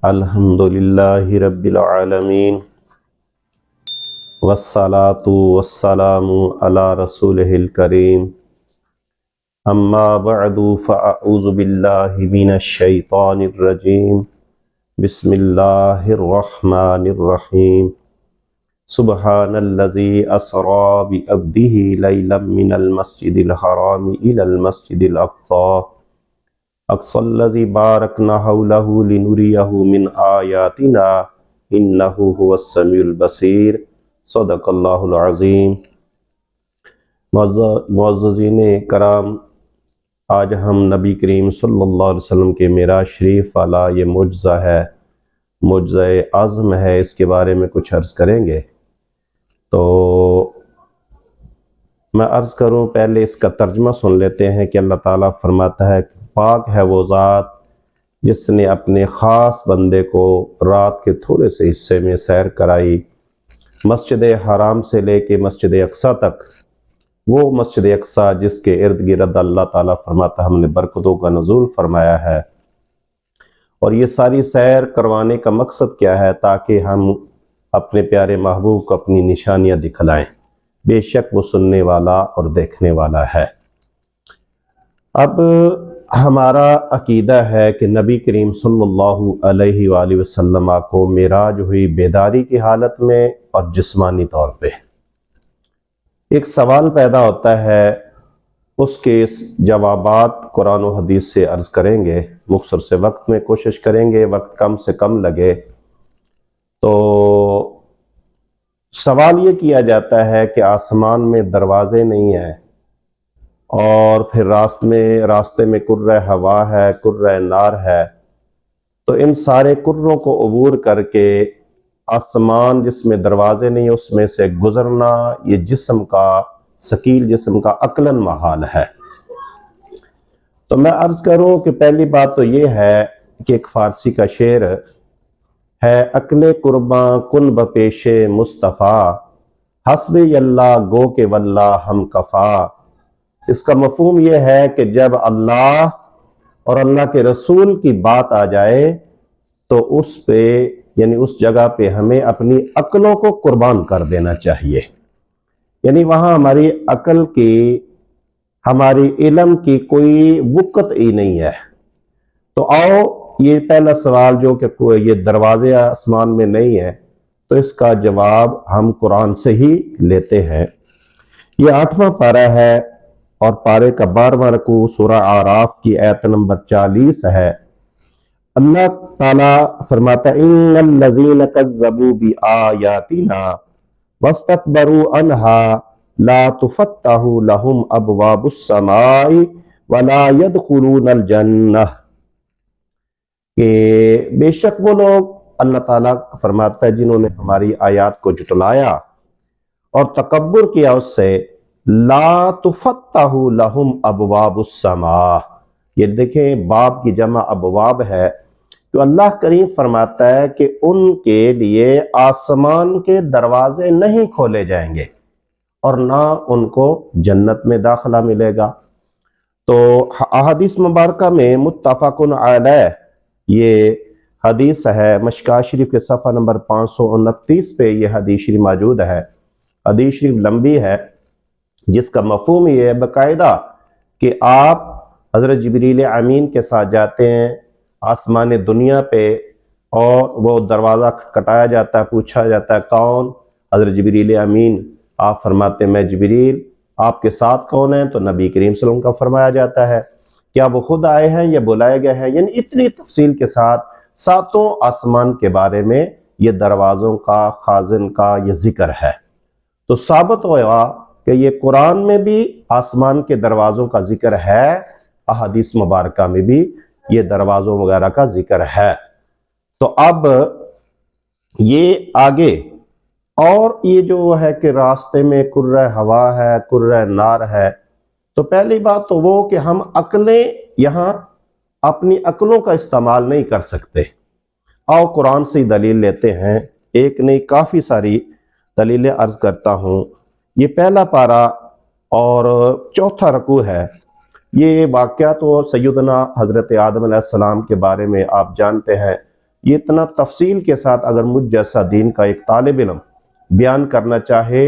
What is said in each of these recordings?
الحمدللہ رب العالمین والصلاة والسلام علی رسولہ الکریم اما بعد فاعوذ باللہ من الشیطان الرجیم بسم اللہ الرحمن الرحیم سبحان الذی اسری بعبدہ لیلا من المسجد الحرام الی المسجد الاقصی الذی بارکنا حولہ لنریہ من آیاتنا انہ هو السمیع البصیر صدق اللہ العظیم۔ معززین کرام، آج ہم نبی کریم صلی اللہ علیہ وسلم کے معراج شریف والا یہ معجزہ ہے، معجزہ اعظم ہے، اس کے بارے میں کچھ عرض کریں گے۔ تو میں عرض کروں، پہلے اس کا ترجمہ سن لیتے ہیں کہ اللہ تعالیٰ فرماتا ہے کہ پاک ہے وہ ذات جس نے اپنے خاص بندے کو رات کے تھوڑے سے حصے میں سیر کرائی، مسجد حرام سے لے کے مسجد اقصی تک، وہ مسجد اقصی جس کے ارد گرد اللہ تعالیٰ فرماتا ہے ہم نے برکتوں کا نزول فرمایا ہے۔ اور یہ ساری سیر کروانے کا مقصد کیا ہے؟ تاکہ ہم اپنے پیارے محبوب کو اپنی نشانیاں دکھلائیں، بے شک وہ سننے والا اور دیکھنے والا ہے۔ اب ہمارا عقیدہ ہے کہ نبی کریم صلی اللہ علیہ وآلہ وسلم کو معراج ہوئی بیداری کی حالت میں اور جسمانی طور پہ۔ ایک سوال پیدا ہوتا ہے، اس کے جوابات قرآن و حدیث سے عرض کریں گے، مختصر سے وقت میں کوشش کریں گے، وقت کم سے کم لگے۔ تو سوال یہ کیا جاتا ہے کہ آسمان میں دروازے نہیں ہیں، اور پھر راستے میں کرۂ ہوا ہے، کرۂ نار ہے، تو ان سارے کروں کو عبور کر کے آسمان جس میں دروازے نہیں اس میں سے گزرنا، یہ جسم کا، ثقیل جسم کا عقلاً محال ہے۔ تو میں عرض کروں کہ پہلی بات تو یہ ہے کہ ایک فارسی کا شعر ہے، عقل قرباں کن بپیش مصطفیٰ حسبی اللہ گو کہ واللہ ہم کفا۔ اس کا مفہوم یہ ہے کہ جب اللہ اور اللہ کے رسول کی بات آ جائے تو اس پہ، یعنی اس جگہ پہ ہمیں اپنی عقلوں کو قربان کر دینا چاہیے، یعنی وہاں ہماری عقل کی، ہماری علم کی کوئی وقت ہی نہیں ہے۔ تو آؤ، یہ پہلا سوال جو کہ یہ دروازے آسمان میں نہیں ہے، تو اس کا جواب ہم قرآن سے ہی لیتے ہیں۔ یہ 8واں پارہ ہے اور پارے کا 12واں رکوع سورہ اعراف کی آیت نمبر 40 ہے۔ اللہ تعالیٰ فرماتا ہے ان الذین کذبوا بآیاتنا واستکبروا عنہا لا تفتح لهم ابواب السماء ولا يدخلون الجنہ، کہ بے شک وہ لوگ، اللہ تعالیٰ فرماتا ہے، جنہوں نے ہماری آیات کو جھٹلایا اور تکبر کیا اس سے، لا تفتح لهم ابواب السماء، یہ دیکھیں باب کی جمع ابواب ہے، تو اللہ کریم فرماتا ہے کہ ان کے لیے آسمان کے دروازے نہیں کھولے جائیں گے اور نہ ان کو جنت میں داخلہ ملے گا۔ تو احادیث مبارکہ میں متفق علیہ یہ حدیث ہے، مشکوٰۃ شریف کے صفحہ نمبر 529 پہ یہ حدیث شریف موجود ہے۔ حدیث شریف لمبی ہے، جس کا مفہوم یہ ہے باقاعدہ کہ آپ حضرت جبریل امین کے ساتھ جاتے ہیں آسمان دنیا پہ، اور وہ دروازہ کھٹکھٹایا جاتا ہے، پوچھا جاتا ہے کون؟ حضرت جبریل امین۔ آپ فرماتے ہیں میں جبریل۔ آپ کے ساتھ کون ہیں؟ تو نبی کریم صلی اللہ علیہ وسلم کا فرمایا جاتا ہے۔ کیا وہ خود آئے ہیں یا بلائے گئے ہیں؟ یعنی اتنی تفصیل کے ساتھ ساتوں آسمان کے بارے میں یہ دروازوں کا، خازن کا یہ ذکر ہے۔ تو ثابت ہوا کہ یہ قرآن میں بھی آسمان کے دروازوں کا ذکر ہے، احادیث مبارکہ میں بھی یہ دروازوں وغیرہ کا ذکر ہے۔ تو اب یہ آگے، اور یہ جو ہے کہ راستے میں کرۂ ہوا ہے، کرۂ نار ہے، تو پہلی بات تو وہ کہ ہم عقلیں یہاں اپنی عقلوں کا استعمال نہیں کر سکتے۔ آؤ قرآن سے دلیل لیتے ہیں، ایک نہیں کافی ساری دلیلیں عرض کرتا ہوں۔ یہ پہلا پارہ اور 4تھا رکوع ہے۔ یہ واقعہ تو سیدنا حضرت آدم علیہ السلام کے بارے میں آپ جانتے ہیں، یہ اتنا تفصیل کے ساتھ اگر مجھ جیسا دین کا ایک طالب علم بیان کرنا چاہے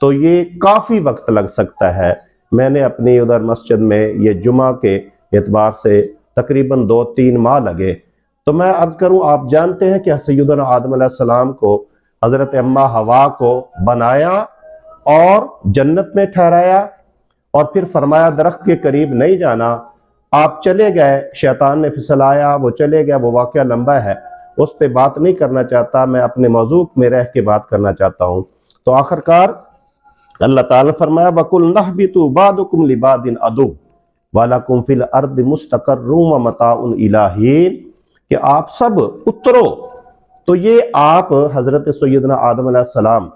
تو یہ کافی وقت لگ سکتا ہے۔ میں نے اپنی ادھر مسجد میں یہ جمعہ کے اعتبار سے تقریباً 2-3 ماہ لگے۔ تو میں عرض کروں، آپ جانتے ہیں کہ سیدنا آدم علیہ السلام کو حضرت اماں حوا کو بنایا اور جنت میں ٹھہرایا، اور پھر فرمایا درخت کے قریب نہیں جانا۔ آپ چلے گئے، شیطان نے پھسلایا، وہ چلے گیا، وہ واقعہ لمبا ہے، اس پہ بات نہیں کرنا چاہتا، میں اپنے موضوع میں رہ کے بات کرنا چاہتا ہوں۔ تو آخر کار اللہ تعالیٰ فرمایا وَقُلْ نَهْبِطُوا بَعْضُكُمْ لِبَعْضٍ عَدُوٌّ وَلَكُمْ فِي الْأَرْضِ مُسْتَقَرٌّ وَمَتَاعٌ إِلَىٰ حِینٍ، کہ آپ سب اترو۔ تو یہ آپ حضرت سیدنا آدم علیہ السلام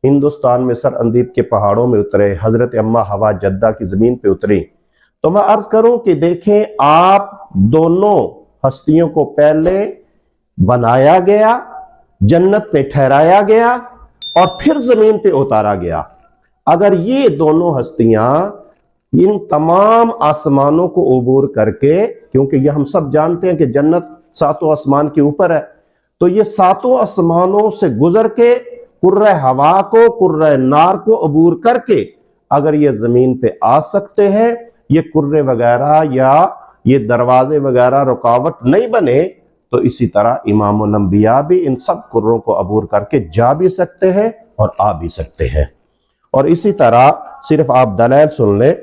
ہندوستان میں سر اندیب کے پہاڑوں میں اترے، حضرت اماں حوا جدہ کی زمین پہ اتری۔ تو میں عرض کروں کہ دیکھیں، آپ دونوں ہستیوں کو پہلے بنایا گیا، جنت میں ٹھہرایا گیا، اور پھر زمین پہ اتارا گیا۔ اگر یہ دونوں ہستیاں ان تمام آسمانوں کو عبور کر کے، کیونکہ یہ ہم سب جانتے ہیں کہ جنت 7 آسمان کے اوپر ہے، تو یہ 7 آسمانوں سے گزر کے کرۂ ہوا کو، کرۂ نار کو عبور کر کے اگر یہ زمین پہ آ سکتے ہیں، یہ کرے وغیرہ یا یہ دروازے وغیرہ رکاوٹ نہیں بنے، تو اسی طرح امام الانبیاء بھی ان سب کروں کو عبور کر کے جا بھی سکتے ہیں اور آ بھی سکتے ہیں۔ اور اسی طرح صرف آپ دلائل سن لیں،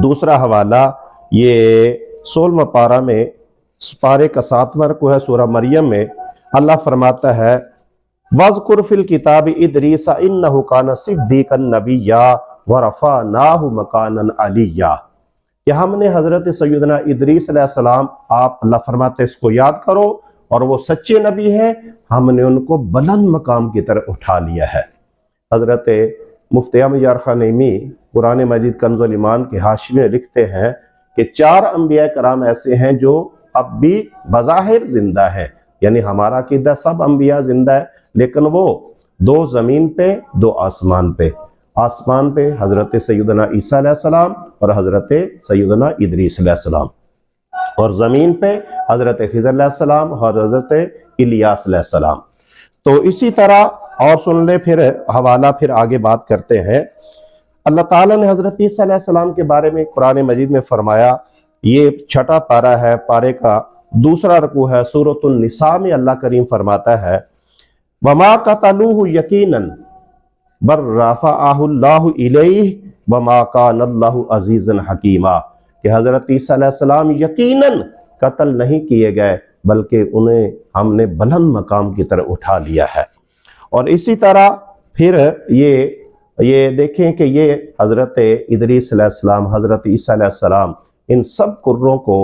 دوسرا حوالہ یہ 16واں پارہ میں، پارے کا 7واں رکوع ہے سورہ مریم میں، اللہ فرماتا ہے وَاذْكُرْ فِي الْكِتَابِ إِدْرِيسَ إِنَّهُ كَانَ صِدِّيقًا نَبِيًّا وَرَفَعْنَاهُ مَكَانًا عَلِيًّا، کہ ہم نے حضرت سیدنا ادریس علیہ السلام، آپ اللہ فرماتے اس کو یاد کرو، اور وہ سچے نبی ہیں، ہم نے ان کو بلند مقام کی طرف اٹھا لیا ہے۔ حضرت مفتی احمد یار خان نعیمی قرآن مجید کنز الایمان کے حاشیے میں لکھتے ہیں کہ 4 انبیاء کرام ایسے ہیں جو اب بھی بظاہر زندہ ہیں، یعنی ہمارا عقیدہ سب انبیاء زندہ ہے، لیکن وہ 2 زمین پہ، 2 آسمان پہ۔ آسمان پہ حضرت سیدنا عیسیٰ علیہ السلام اور حضرت سیدنا ادریس علیہ السلام، اور زمین پہ حضرت خضر علیہ السلام اور حضرت الیاس علیہ السلام۔ تو اسی طرح اور سن لے، پھر حوالہ پھر آگے بات کرتے ہیں۔ اللہ تعالیٰ نے حضرت عیسیٰ علیہ السلام کے بارے میں قرآن مجید میں فرمایا، یہ 6واں پارہ ہے، پارے کا 2واں رکوع ہے، سورۃ النساء میں اللہ کریم فرماتا ہے وَمَا قَتَلُوهُ يَقِينًا بَلْ رَفَعَهُ اللَّهُ إِلَيْهِ وَمَا كَانَ اللَّهُ عَزِيزًا حَكِيمًا، کہ حضرت عیسیٰ علیہ السلام یقیناً قتل نہیں کیے گئے، بلکہ انہیں ہم نے بلند مقام کی طرف اٹھا لیا ہے۔ اور اسی طرح پھر یہ دیکھیں کہ یہ حضرت ادریس علیہ السلام، حضرت عیسیٰ علیہ السلام ان سب کروں کو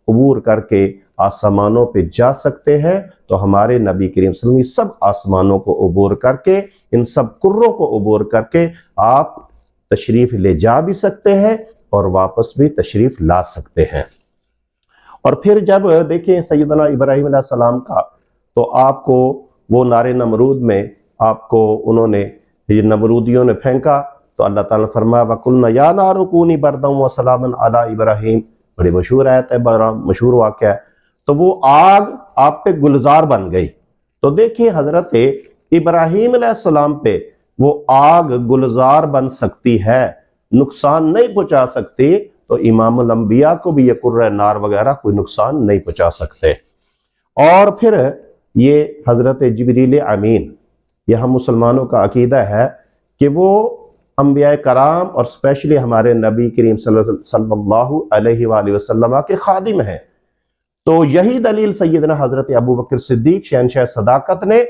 عبور کر کے آسمانوں پہ جا سکتے ہیں، تو ہمارے نبی کریم صلی اللہ علیہ وسلم سب آسمانوں کو عبور کر کے، ان سب کروں کو عبور کر کے آپ تشریف لے جا بھی سکتے ہیں اور واپس بھی تشریف لا سکتے ہیں۔ اور پھر جب دیکھیں سیدنا ابراہیم علیہ السلام کا، تو آپ کو وہ نار نمرود میں آپ کو انہوں نے، یہ نمرودیوں نے پھینکا، تو اللہ تعالیٰ نے فرمایا وَقُلْنَا يَا نَارُ كُونِي بَرْدًا وَسَلَامًا عَلَىٰ إِبْرَاهِيمَ، بڑی مشہور آیت ہے، بڑا مشہور واقعہ ہے۔ تو وہ آگ آپ پہ گلزار بن گئی۔ تو دیکھیں حضرت ابراہیم علیہ السلام پہ وہ آگ گلزار بن سکتی ہے، نقصان نہیں پہنچا سکتی، تو امام الانبیاء کو بھی یہ کرۂ نار وغیرہ کوئی نقصان نہیں پہنچا سکتے۔ اور پھر یہ حضرت جبریل امین، یہ ہم مسلمانوں کا عقیدہ ہے کہ وہ انبیاء کرام اور اسپیشلی ہمارے نبی کریم صلی اللہ علیہ وآلہ وسلم کے خادم ہیں۔ تو یہی دلیل سیدنا حضرت ابو بکر صدیق شہنشاہ صداقت نے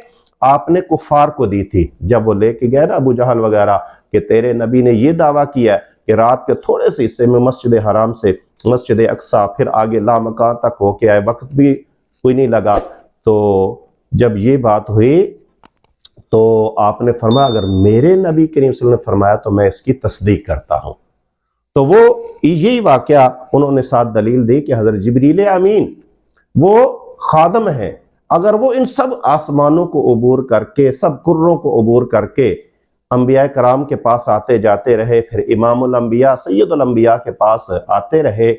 آپ نے کفار کو دی تھی، جب وہ لے کے گئے نا ابو جہل وغیرہ کہ تیرے نبی نے یہ دعویٰ کیا کہ رات کے تھوڑے سے حصے میں مسجد حرام سے مسجد اقصیٰ، پھر آگے لامکان تک ہو کے آئے، وقت بھی کوئی نہیں لگا۔ تو جب یہ بات ہوئی تو آپ نے فرمایا اگر میرے نبی کریم صلی اللہ علیہ وسلم نے فرمایا تو میں اس کی تصدیق کرتا ہوں۔ تو وہ یہی واقعہ انہوں نے ساتھ دلیل دی کہ حضرت جبریل امین وہ خادم ہیں، اگر وہ ان سب آسمانوں کو عبور کر کے، سب کروں کو عبور کر کے انبیاء کرام کے پاس آتے جاتے رہے، پھر امام الانبیاء سید الانبیاء کے پاس آتے رہے،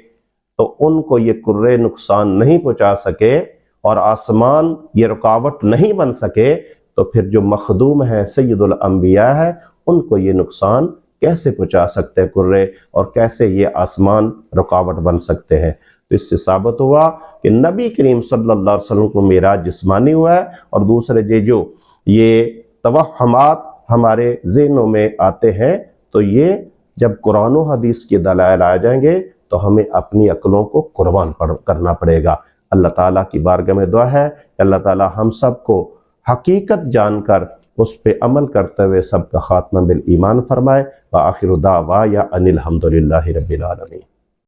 تو ان کو یہ کرے نقصان نہیں پہنچا سکے، اور آسمان یہ رکاوٹ نہیں بن سکے تو پھر جو مخدوم ہیں سید الانبیاء ہے ان کو یہ نقصان کیسے پہنچا سکتے ہیں کرے، اور کیسے یہ آسمان رکاوٹ بن سکتے ہیں؟ تو اس سے ثابت ہوا کہ نبی کریم صلی اللہ علیہ وسلم کو معراج جسمانی ہوا ہے، اور دوسرے جو یہ توہمات ہمارے ذہنوں میں آتے ہیں تو یہ جب قرآن و حدیث کے دلائل آ جائیں گے تو ہمیں اپنی عقلوں کو قربان کرنا پڑے گا۔ اللہ تعالیٰ کی بارگاہ میں دعا ہے کہ اللہ تعالیٰ ہم سب کو حقیقت جان کر اس پہ عمل کرتے ہوئے سب کا خاتمہ بالایمان فرمائے۔ وآخر دعوانا ان الحمد للہ رب العالمین۔